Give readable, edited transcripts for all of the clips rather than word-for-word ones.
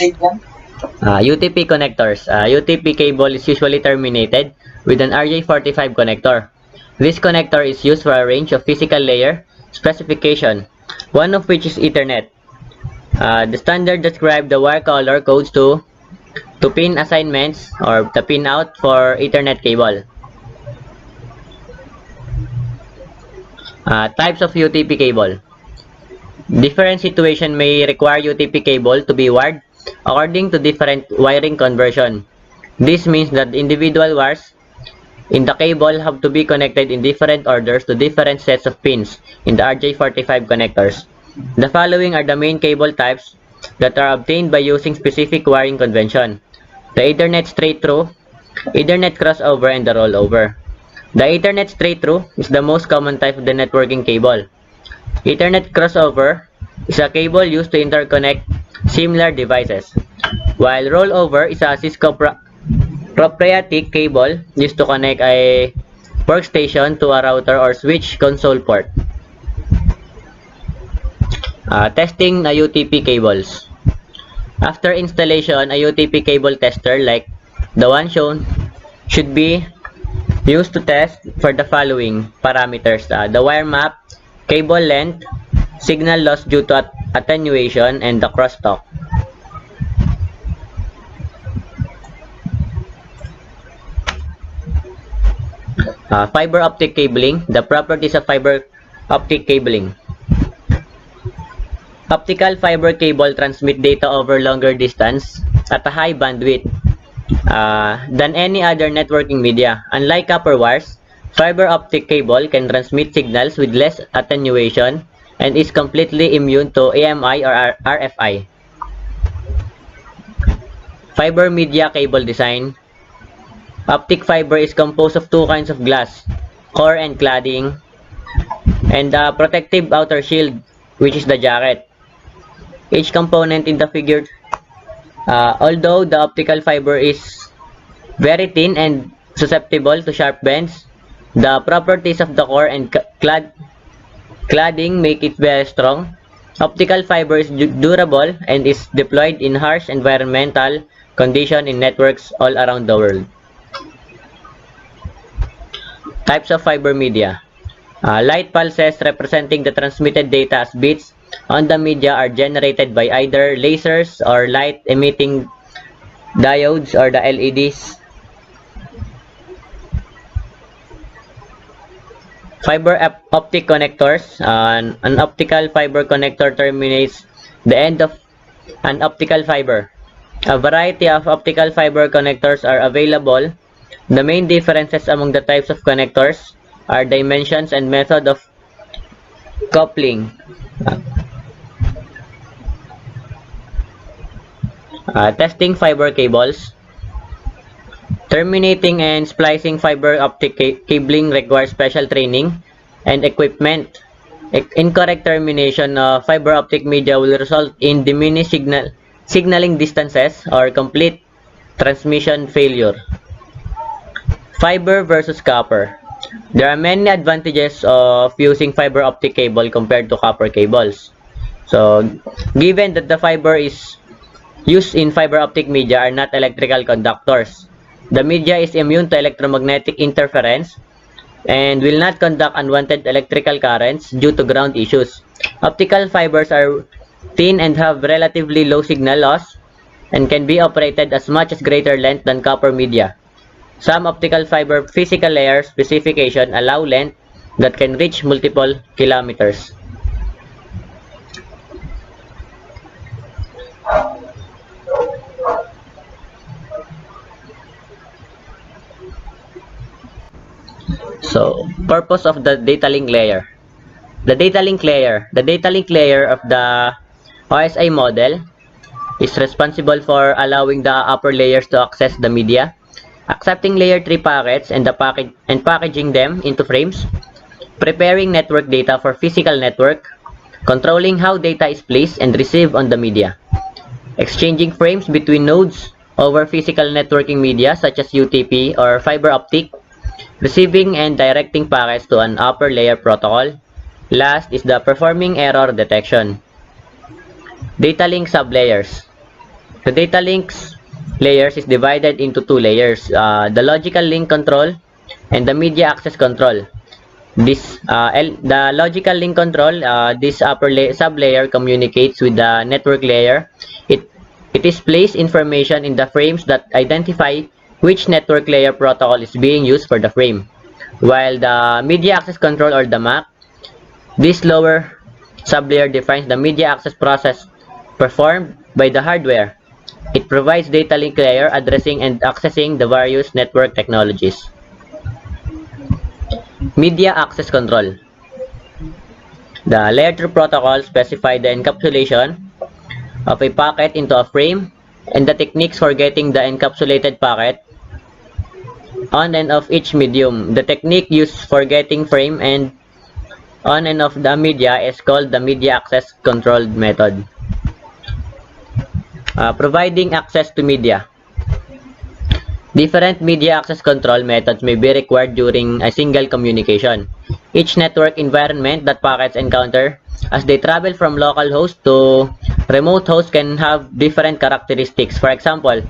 UTP connectors. UTP cable is usually terminated with an RJ45 connector. This connector is used for a range of physical layer specification, one of which is Ethernet. The standard describes the wire color codes to pin assignments or the pin out for Ethernet cable. Types of UTP cable. Different situations may require UTP cable to be wired according to different wiring conversion. This means that individual wires in the cable have to be connected in different orders to different sets of pins in the RJ45 connectors. The following are the main cable types that are obtained by using specific wiring convention: the Ethernet straight-through, Ethernet crossover, and the rollover. The Ethernet straight-through is the most common type of the networking cable. Ethernet crossover is a cable used to interconnect similar devices, while rollover is a Cisco proprietary cable used to connect a workstation to a router or switch console port. Testing a UTP cables. After installation, a UTP cable tester like the one shown should be used to test for the following parameters: the wire map, cable length, signal loss due to attenuation, and the crosstalk. Fiber optic cabling. The properties of fiber optic cabling. Optical fiber cable transmit data over longer distance at a high bandwidth than any other networking media. Unlike copper wires, fiber optic cable can transmit signals with less attenuation and is completely immune to AMI or RFI. Fiber media cable design. Optic fiber is composed of two kinds of glass, core and cladding, and a protective outer shield, which is the jacket. Each component in the figure, although the optical fiber is very thin and susceptible to sharp bends, the properties of the core and cladding make it very strong. Optical fiber is durable and is deployed in harsh environmental conditions in networks all around the world. Types of fiber media. Light pulses representing the transmitted data as bits on the media are generated by either lasers or light emitting diodes or the LEDs. Fiber optic connectors. An optical fiber connector terminates the end of an optical fiber. A variety of optical fiber connectors are available. The main differences among the types of connectors are dimensions and method of coupling. Testing fiber cables. Terminating and splicing fiber optic cabling requires special training and equipment. Incorrect termination of fiber optic media will result in diminished signaling distances or complete transmission failure. Fiber versus copper. There are many advantages of using fiber optic cable compared to copper cables. So, given that the fiber is used in fiber optic media are not electrical conductors, the media is immune to electromagnetic interference and will not conduct unwanted electrical currents due to ground issues. Optical fibers are thin and have relatively low signal loss and can be operated as much as greater length than copper media. Some optical fiber physical layer specifications allow length that can reach multiple kilometers. So, purpose of the data link layer. The data link layer of the OSI model is responsible for allowing the upper layers to access the media, accepting layer 3 packets and packaging them into frames, preparing network data for physical network, controlling how data is placed and received on the media, exchanging frames between nodes over physical networking media such as UTP or fiber optic, receiving and directing packets to an upper layer protocol. Last is the performing error detection. Data link sublayers. The data links layers is divided into two layers, the logical link control and the media access control. The logical link control, this sub-layer communicates with the network layer. It displays information in the frames that identify which network layer protocol is being used for the frame. While the media access control or the MAC, this lower sub-layer defines the media access process performed by the hardware. It provides data link layer addressing and accessing the various network technologies. Media access control. The layer 2 protocol specifies the encapsulation of a packet into a frame and the techniques for getting the encapsulated packet on and off each medium. The technique used for getting frame and on and off the media is called the media access control method. Providing access to media. Different media access control methods may be required during a single communication. Each network environment that packets encounter as they travel from local host to remote host can have different characteristics. For example,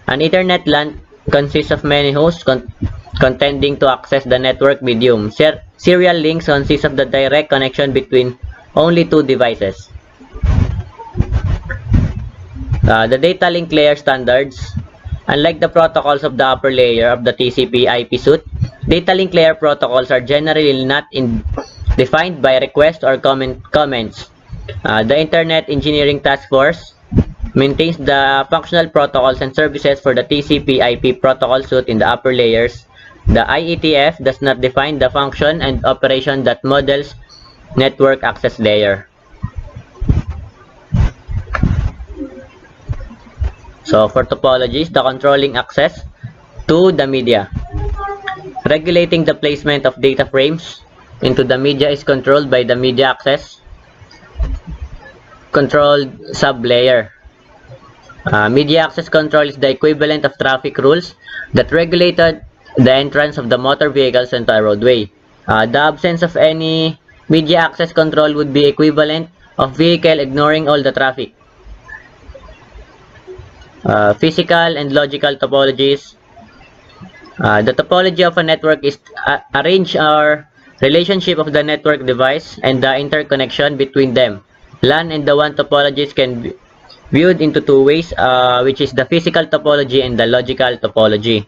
an Ethernet LAN consists of many hosts contending to access the network medium. Serial links consist of the direct connection between only two devices. The data link layer standards. Unlike the protocols of the upper layer of the TCP/IP suite, data link layer protocols are generally not defined by requests or comments. The Internet Engineering Task Force maintains the functional protocols and services for the TCP/IP protocol suite in the upper layers. The IETF does not define the function and operation that models network access layer. So for topologies, the controlling access to the media. Regulating the placement of data frames into the media is controlled by the media access controlled sub-layer. Media access control is the equivalent of traffic rules that regulated the entrance of the motor vehicles into a roadway. The absence of any media access control would be equivalent of vehicle ignoring all the traffic. Physical and logical topologies. The topology of a network is a range or relationship of the network device and the interconnection between them. LAN and the WAN topologies can be viewed into two ways, which is the physical topology and the logical topology.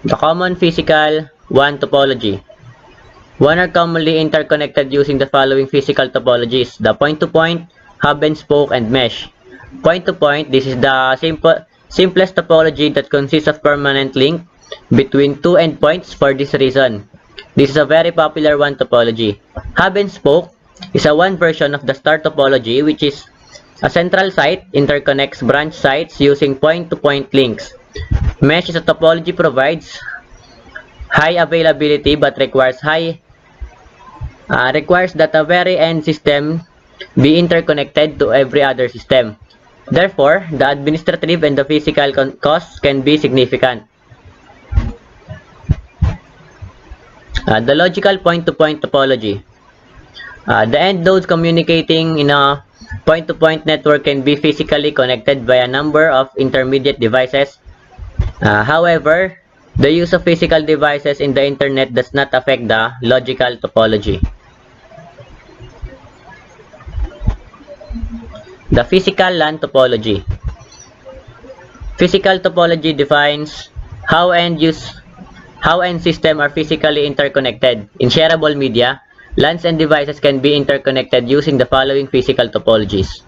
The common physical WAN topology. WAN are commonly interconnected using the following physical topologies: the point-to-point, hub and spoke, and mesh. Point-to-point, this is the simplest topology that consists of permanent link between two endpoints for this reason. This is a very popular WAN topology. Hub and spoke is a one version of the star topology, which is a central site interconnects branch sites using point-to-point links. Mesh is a topology provides high availability but requires that a very end system be interconnected to every other system. Therefore, the administrative and the physical costs can be significant. The logical point-to-point topology. The end nodes communicating in a point-to-point network can be physically connected by a number of intermediate devices. However, the use of physical devices in the internet does not affect the logical topology. The physical LAN topology. Physical topology defines how end systems are physically interconnected. In shareable media, LANs and devices can be interconnected using the following physical topologies.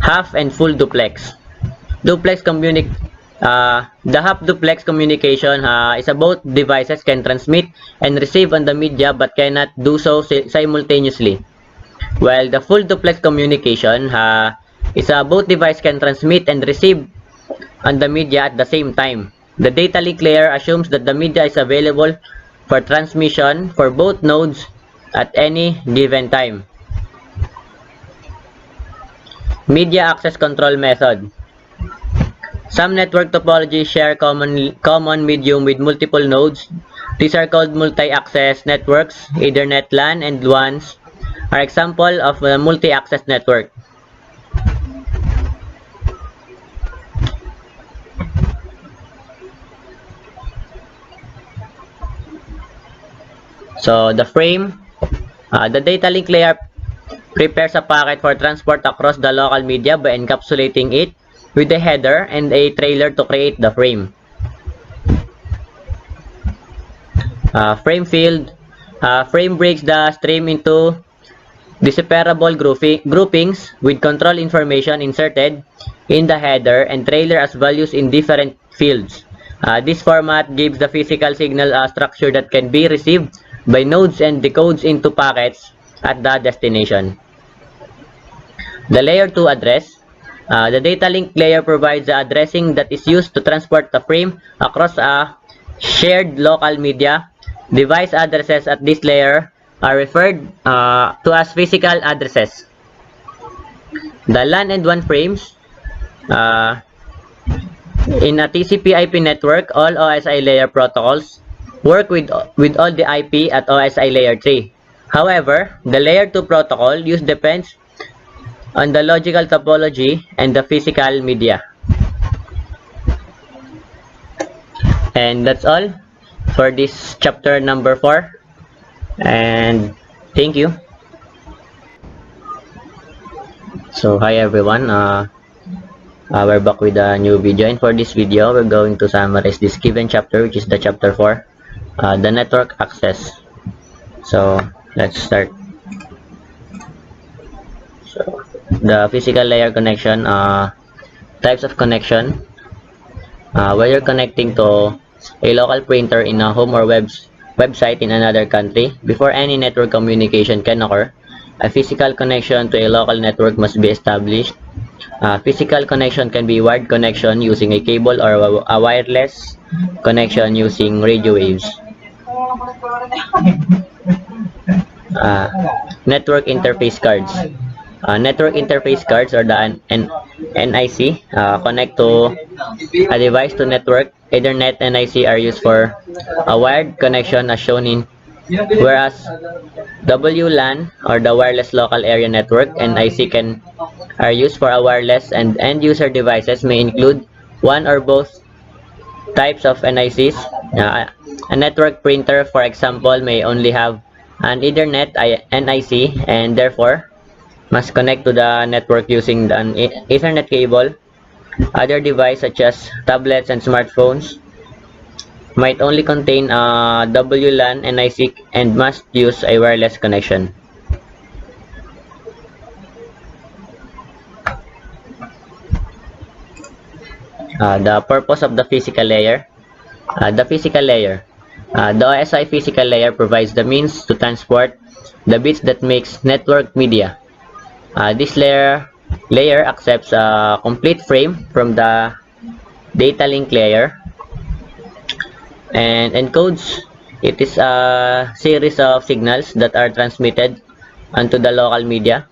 Half and full duplex. The half duplex communication is both devices can transmit and receive on the media but cannot do so simultaneously. While the full duplex communication is both devices can transmit and receive on the media at the same time. The data link layer assumes that the media is available for transmission for both nodes at any given time. Media access control method. Some network topologies share common medium with multiple nodes These are called multi-access networks. Ethernet, LAN, and WANs are example of a multi-access network. So the frame, the data link layer prepares a packet for transport across the local media by encapsulating it with a header and a trailer to create the frame. Frame field, frame breaks the stream into separable groupings with control information inserted in the header and trailer as values in different fields. This format gives the physical signal a structure that can be received by nodes and decodes into packets at the destination. The layer 2 address. The data link layer provides the addressing that is used to transport the frame across a shared local media. Device addresses at this layer are referred to as physical addresses. The LAN and WAN frames. In a TCP/IP network, all OSI layer protocols work with all the IP at OSI layer 3. However, the layer 2 protocol use depends on the logical topology and the physical media. And that's all for this chapter number 4. And thank you. So hi everyone, we're back with a new video, and for this video we're going to summarize this given chapter, which is the chapter 4, the network access. So let's start. So the physical layer connection, types of connection, where you're connecting to a local printer in a home or website in another country. Before any network communication can occur, a physical connection to a local network must be established. Physical connection can be wired connection using a cable or a wireless connection using radio waves. Network interface cards. Network interface cards, or the NIC, connect to a device to network. Ethernet NIC are used for a wired connection as shown in, whereas WLAN, or the wireless local area network, NIC are used for a wireless, and end user devices may include one or both types of NICs. A network printer, for example, may only have an Ethernet NIC and therefore must connect to the network using an Ethernet cable. Other devices such as tablets and smartphones might only contain a WLAN NIC and must use a wireless connection. The purpose of the physical layer. The physical layer. The OSI physical layer provides the means to transport the bits that makes network media. This layer accepts a complete frame from the data link layer and encodes. It is a series of signals that are transmitted onto the local media.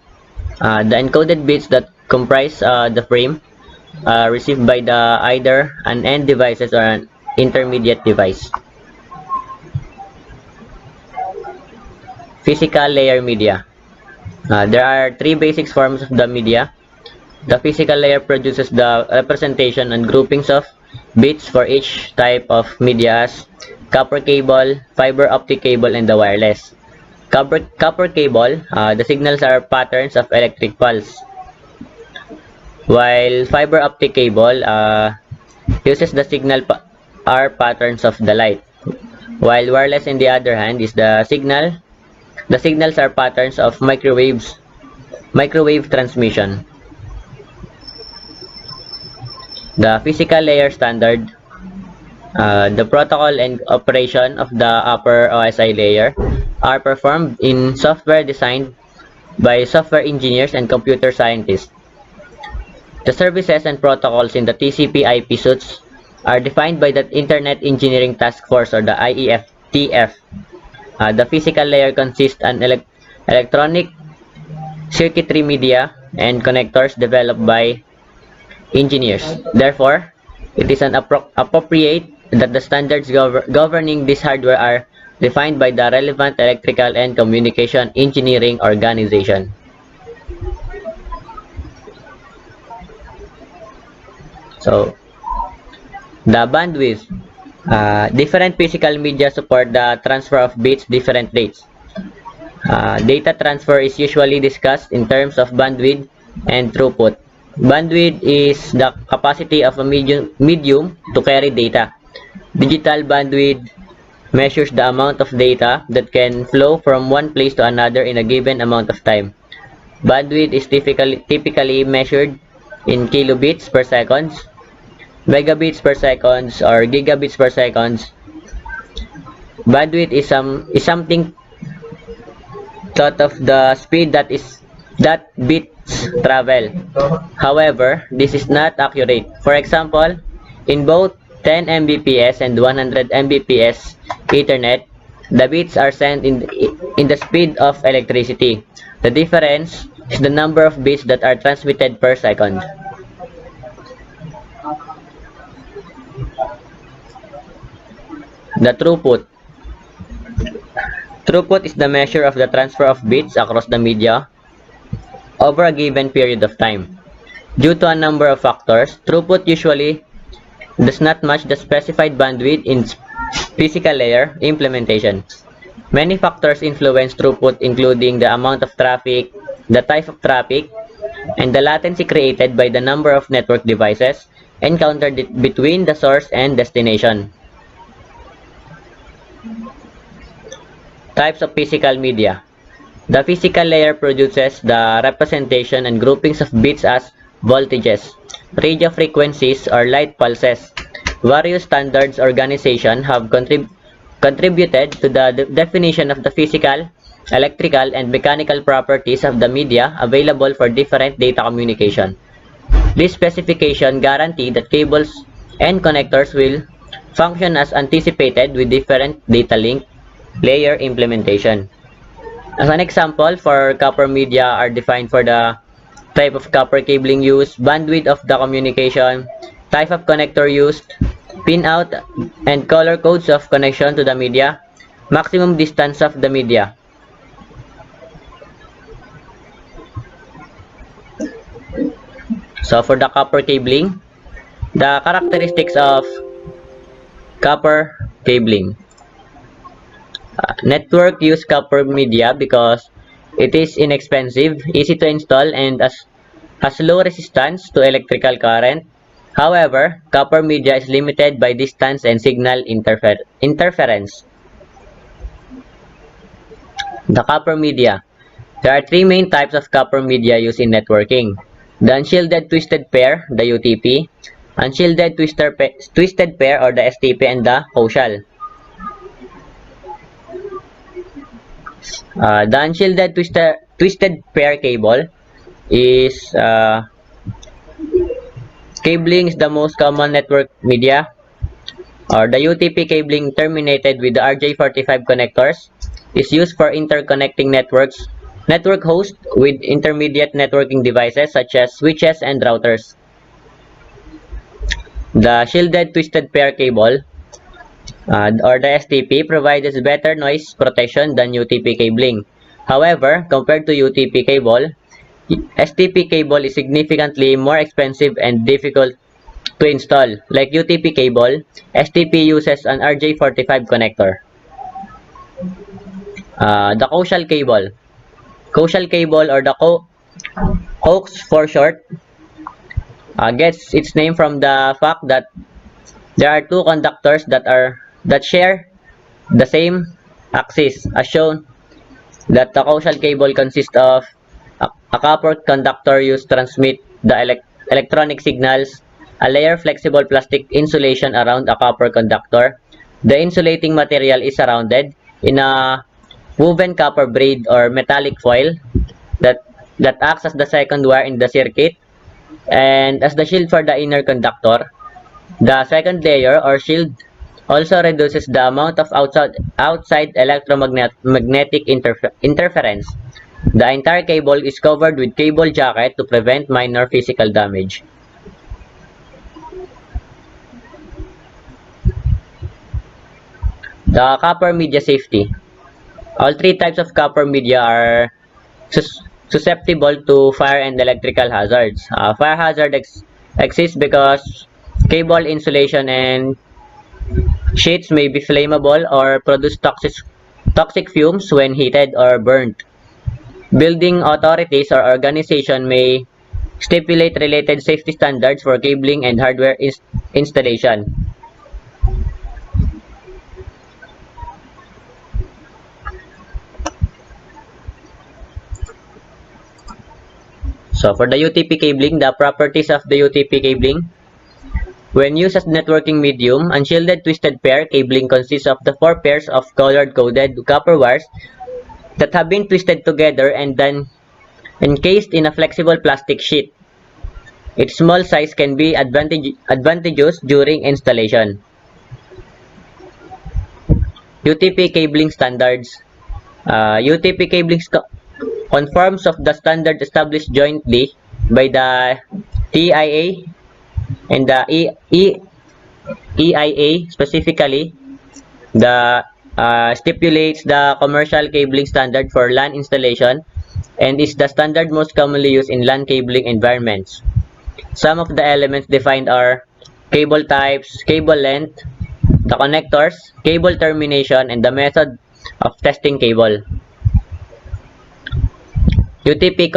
The encoded bits that comprise the frame received by either an end devices or an intermediate device. Physical layer media. There are three basic forms of the media. The physical layer produces the representation and groupings of bits for each type of media as copper cable, fiber optic cable, and the wireless. Copper cable, the signals are patterns of electric pulse, while fiber optic cable uses the signal are patterns of the light, while wireless, on the other hand, is the signals are patterns of microwave transmission. The physical layer standard. The protocol and operation of the upper OSI layer are performed in software designed by software engineers and computer scientists. The services and protocols in the TCP/IP suites are defined by the Internet Engineering Task Force, or the IETF. The physical layer consists of electronic circuitry media and connectors developed by engineers. Therefore, it is an appropriate that the standards governing this hardware are defined by the relevant electrical and communication engineering organization. So, the bandwidth. Different physical media support the transfer of bits different rates. Data transfer is usually discussed in terms of bandwidth and throughput. Bandwidth is the capacity of a medium to carry data. Digital bandwidth measures the amount of data that can flow from one place to another in a given amount of time. Bandwidth is typically measured in kilobits per second, megabits per second, or gigabits per second. Bandwidth is something thought of the speed that bits travel. However, this is not accurate. For example, in both 10 Mbps and 100 Mbps Ethernet, the bits are sent in the speed of electricity. The difference is the number of bits that are transmitted per second. The throughput. Throughput is the measure of the transfer of bits across the media over a given period of time. Due to a number of factors, throughput usually does not match the specified bandwidth in physical layer implementation. Many factors influence throughput, including the amount of traffic, the type of traffic, and the latency created by the number of network devices encountered between the source and destination. Types of physical media. The physical layer produces the representation and groupings of bits as voltages, radio frequencies, or light pulses. Various standards organizations have contributed to the definition of the physical, electrical, and mechanical properties of the media available for different data communication. This specification guarantee that cables and connectors will function as anticipated with different data link layer implementation. As an example, for copper media are defined for the type of copper cabling used, bandwidth of the communication, type of connector used, pinout and color codes of connection to the media, maximum distance of the media. So for the copper cabling, the characteristics of copper cabling. Network use copper media because it is inexpensive, easy to install, and has low resistance to electrical current. However, copper media is limited by distance and signal interference. The copper media. There are three main types of copper media used in networking. The unshielded twisted pair, the UTP, unshielded twisted pair or the STP, and the coaxial. The unshielded twisted pair cable is cabling is the most common network media, or the UTP cabling terminated with the RJ45 connectors is used for interconnecting network hosts with intermediate networking devices such as switches and routers. The shielded twisted pair cable or the STP provides better noise protection than UTP cabling. However, compared to UTP cable, STP cable is significantly more expensive and difficult to install. Like UTP cable, STP uses an RJ45 connector. The coaxial cable. Coaxial cable, or the coax for short, gets its name from the fact that there are two conductors that share the same axis, as shown that the coaxial cable consists of a copper conductor used to transmit the electronic signals, a layer flexible plastic insulation around a copper conductor. The insulating material is surrounded in a woven copper braid or metallic foil that acts as the second wire in the circuit and as the shield for the inner conductor. The second layer or shield also reduces the amount of outside electromagnetic interference. The entire cable is covered with cable jacket to prevent minor physical damage. The copper media safety. All three types of copper media are susceptible to fire and electrical hazards. Fire hazard exists because cable insulation and sheets may be flammable or produce toxic fumes when heated or burnt. Building authorities or organizations may stipulate related safety standards for cabling and hardware installation. So for the UTP cabling, the properties of the UTP cabling. When used as networking medium, unshielded twisted pair cabling consists of the four pairs of colored-coded copper wires that have been twisted together and then encased in a flexible plastic sheet. Its small size can be advantageous during installation. UTP cabling standards. UTP cabling conforms of the standard established jointly by the TIA and the EIA. Specifically, the stipulates the commercial cabling standard for LAN installation and is the standard most commonly used in LAN cabling environments. Some of the elements defined are cable types, cable length, the connectors, cable termination, and the method of testing cable. UTP